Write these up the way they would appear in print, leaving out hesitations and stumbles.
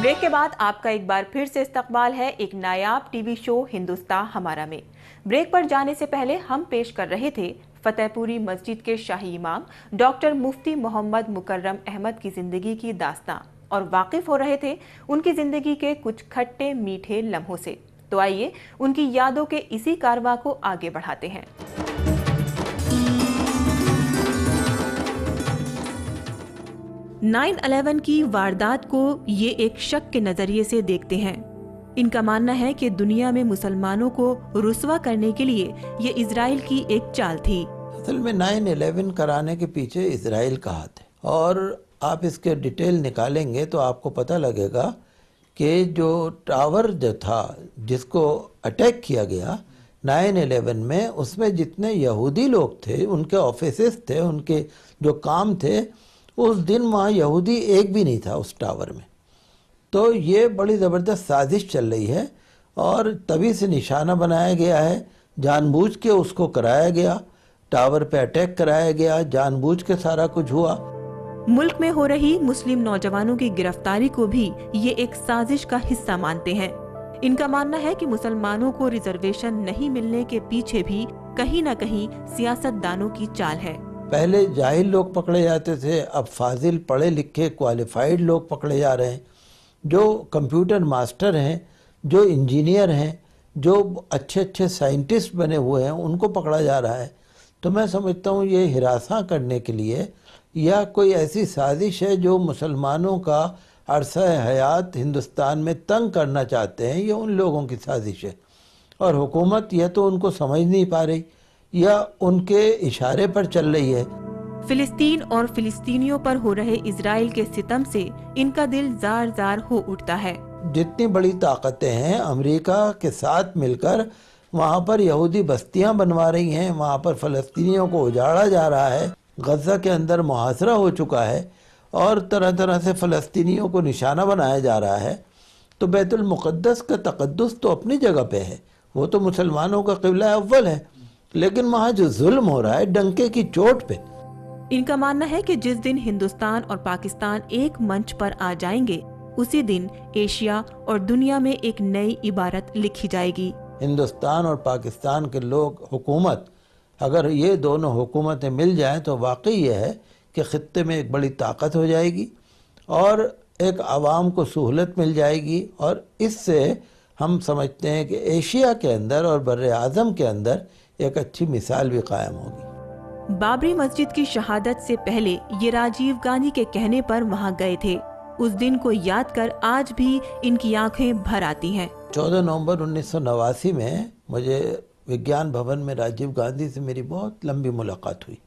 Break के बाद आपका एक बार फिर से इस्तकबाल है एक नायाब टीवी शो हिंदुस्तान हमारा में। ब्रेक पर जाने से पहले हम पेश कर रहे थे फतेहपुरी मस्जिद के शाही इमाम डॉक्टर मुफ्ती मोहम्मद मुकर्रम अहमद की जिंदगी की दास्तां और वाकिफ हो रहे थे उनकी जिंदगी के कुछ खट्टे मीठे लम्हों से। तो आइए उनकी यादों के इसी कारवां को आगे बढ़ाते हैं। 9/11 की वारदात को ये एक शक के नजरिए से देखते हैं। इनका मानना है कि दुनिया में मुसलमानों को रुस्वा करने के लिए ये इजराइल की एक चाल थी। असल में 9/11 कराने के पीछे इजराइल का हाथ है और आप इसके डिटेल निकालेंगे तो आपको पता लगेगा कि जो टावर जो था जिसको अटैक किया गया 9/11 में, उसमें जितने यहूदी लोग थे, उनके ऑफिसेस थे, उनके जो काम थे, उस दिन वहाँ यहूदी एक भी नहीं था उस टावर में। तो ये बड़ी ज़बरदस्त साजिश चल रही है और तभी से निशाना बनाया गया है, जानबूझ के उसको कराया गया, टावर पे अटैक कराया गया, जानबूझ के सारा कुछ हुआ। मुल्क में हो रही मुस्लिम नौजवानों की गिरफ्तारी को भी ये एक साजिश का हिस्सा मानते हैं। इनका मानना है कि मुसलमानों को रिजर्वेशन नहीं मिलने के पीछे भी कहीं न कहीं सियासतदानों की चाल है। पहले जाहिल लोग पकड़े जाते थे, अब फाजिल पढ़े लिखे क्वालिफाइड लोग पकड़े जा रहे हैं, जो कंप्यूटर मास्टर हैं, जो इंजीनियर हैं, जो अच्छे अच्छे साइंटिस्ट बने हुए हैं, उनको पकड़ा जा रहा है। तो मैं समझता हूँ ये हिरासा करने के लिए या कोई ऐसी साजिश है जो मुसलमानों का अरसा हयात हिंदुस्तान में तंग करना चाहते हैं, ये उन लोगों की साजिश है और हुकूमत या तो उनको समझ नहीं पा रही या उनके इशारे पर चल रही है। फिलिस्तीन और फिलिस्तीनियों पर हो रहे इजराइल के सितम से इनका दिल जार जार हो उठता है। जितनी बड़ी ताकतें हैं अमेरिका के साथ मिलकर वहाँ पर यहूदी बस्तियाँ बनवा रही हैं, वहाँ पर फ़लस्तीनियों को उजाड़ा जा रहा है, गज़ा के अंदर मुहासरा हो चुका है और तरह तरह से फ़लस्तीनियों को निशाना बनाया जा रहा है। तो बैतुल मुक़द्दस का तक़द्दुस तो अपनी जगह पे है, वो तो मुसलमानों का क़िबला अव्वल है, लेकिन वहाँ जो जुल्म हो रहा है डंके की चोट पे। इनका मानना है कि जिस दिन हिंदुस्तान और पाकिस्तान एक मंच पर आ जाएंगे उसी दिन एशिया और दुनिया में एक नई इबारत लिखी जाएगी। हिंदुस्तान और पाकिस्तान के लोग, हुकूमत, अगर ये दोनों हुकूमतें मिल जाएं तो वाकई ये है कि खित्ते में एक बड़ी ताकत हो जाएगी और एक आवाम को सहूलत मिल जाएगी और इससे हम समझते हैं कि एशिया के अंदर और बर्रे आज़म के अंदर एक अच्छी मिसाल भी कायम होगी। बाबरी मस्जिद की शहादत से पहले ये राजीव गांधी के कहने पर वहां गए थे। उस दिन को याद कर आज भी इनकी आंखें भर आती हैं। 14 नवंबर 1989 में मुझे विज्ञान भवन में राजीव गांधी से मेरी बहुत लंबी मुलाकात हुई।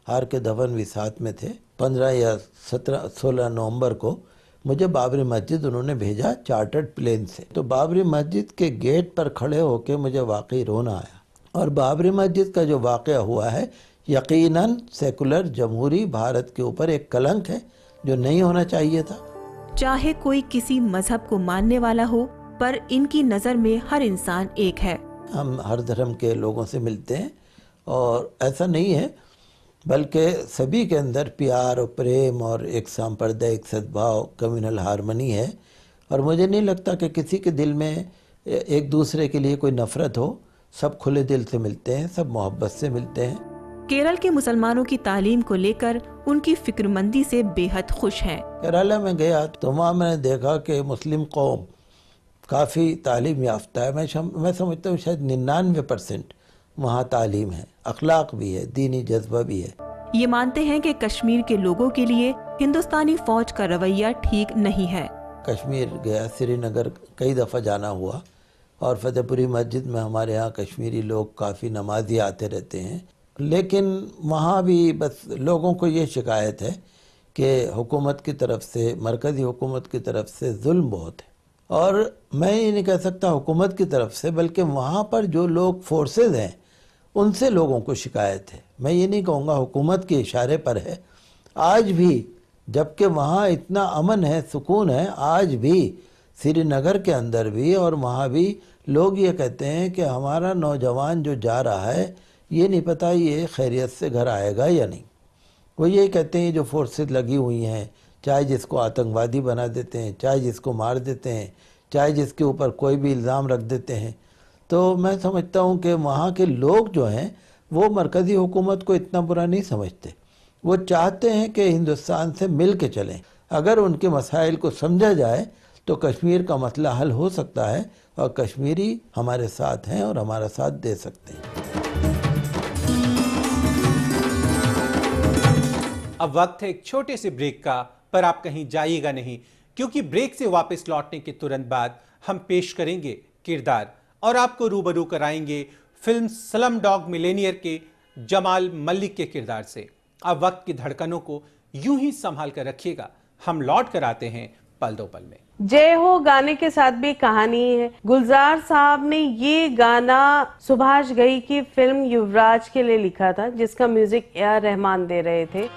हार के धवन भी साथ में थे। 15 या 16 नवंबर को मुझे बाबरी मस्जिद उन्होंने भेजा चार्टर्ड प्लेन से। तो बाबरी मस्जिद के गेट पर खड़े होकर मुझे वाकई रोना आया। और बाबरी मस्जिद का जो वाक़या हुआ है यकीनन सेकुलर जमहूरी भारत के ऊपर एक कलंक है जो नहीं होना चाहिए था। चाहे कोई किसी मजहब को मानने वाला हो, पर इनकी नज़र में हर इंसान एक है। हम हर धर्म के लोगों से मिलते हैं और ऐसा नहीं है, बल्कि सभी के अंदर प्यार और प्रेम और एक सांप्रदायिक सद्भाव, कम्युनल हारमनी है और मुझे नहीं लगता कि किसी के दिल में एक दूसरे के लिए कोई नफरत हो। सब खुले दिल से मिलते हैं, सब मोहब्बत से मिलते हैं। केरल के मुसलमानों की तालीम को लेकर उनकी फिक्रमंदी से बेहद खुश हैं। केरला में गया तो वहाँ मैंने देखा कि मुस्लिम कौम काफ़ी तालीम याफ्ता है। मैं समझता हूँ शायद 99% वहाँ तालीम है, अखलाक भी है, दीनी जज्बा भी है। ये मानते हैं कि कश्मीर के लोगों के लिए हिंदुस्तानी फौज का रवैया ठीक नहीं है। कश्मीर गया, श्रीनगर कई दफ़ा जाना हुआ और फतेहपुरी मस्जिद में हमारे यहाँ कश्मीरी लोग काफ़ी नमाजी आते रहते हैं, लेकिन वहाँ भी बस लोगों को ये शिकायत है कि हुकूमत की तरफ से, मरकज़ी हुकूमत की तरफ से जुल्म बहुत है। और मैं ये नहीं कह सकता हुकूमत की तरफ से, बल्कि वहाँ पर जो लोग फोर्सेस हैं उनसे लोगों को शिकायत है। मैं ये नहीं कहूँगा हुकूमत के इशारे पर है। आज भी जबकि वहाँ इतना अमन है, सुकून है, आज भी श्रीनगर के अंदर भी और वहाँ भी लोग ये कहते हैं कि हमारा नौजवान जो जा रहा है ये नहीं पता ये खैरियत से घर आएगा या नहीं। वो ये कहते हैं जो फोर्सेस लगी हुई हैं, چاہے جس کو آتنکوادی بنا دیتے ہیں، چاہے جس کو مار دیتے ہیں، چاہے جس کے اوپر کوئی بھی الزام رکھ دیتے ہیں. تو میں سمجھتا ہوں کہ وہاں کے لوگ جو ہیں وہ مرکزی حکومت کو اتنا برا نہیں سمجھتے. وہ چاہتے ہیں کہ ہندوستان سے مل کے چلیں. اگر ان کے مسائل کو سمجھا جائے تو کشمیر کا مسئلہ حل ہو سکتا ہے، اور کشمیری ہمارے ساتھ ہیں اور ہمارا ساتھ دے سکتے ہیں. اب وقت ہے ایک چھوٹے سے بریک کا، پر آپ کہیں جائیے گا نہیں، کیونکہ بریک سے واپس لوٹنے کے ترنت بعد ہم پیش کریں گے کردار اور آپ کو روبرو کرائیں گے فلم سلم ڈاگ ملینئر کے جمال ملک کے کردار سے. اب وقت کی دھڑکنوں کو یوں ہی سنبھال کر رکھیے گا، ہم لوٹ کر آتے ہیں پل دو پل میں. جے ہو گانے کے ساتھ بھی کہانی ہے. گلزار صاحب نے یہ گانا سبھاش گھئی کی فلم یوراج کے لیے لکھا تھا، جس کا میوزک اے آر رحمان دے رہے تھے.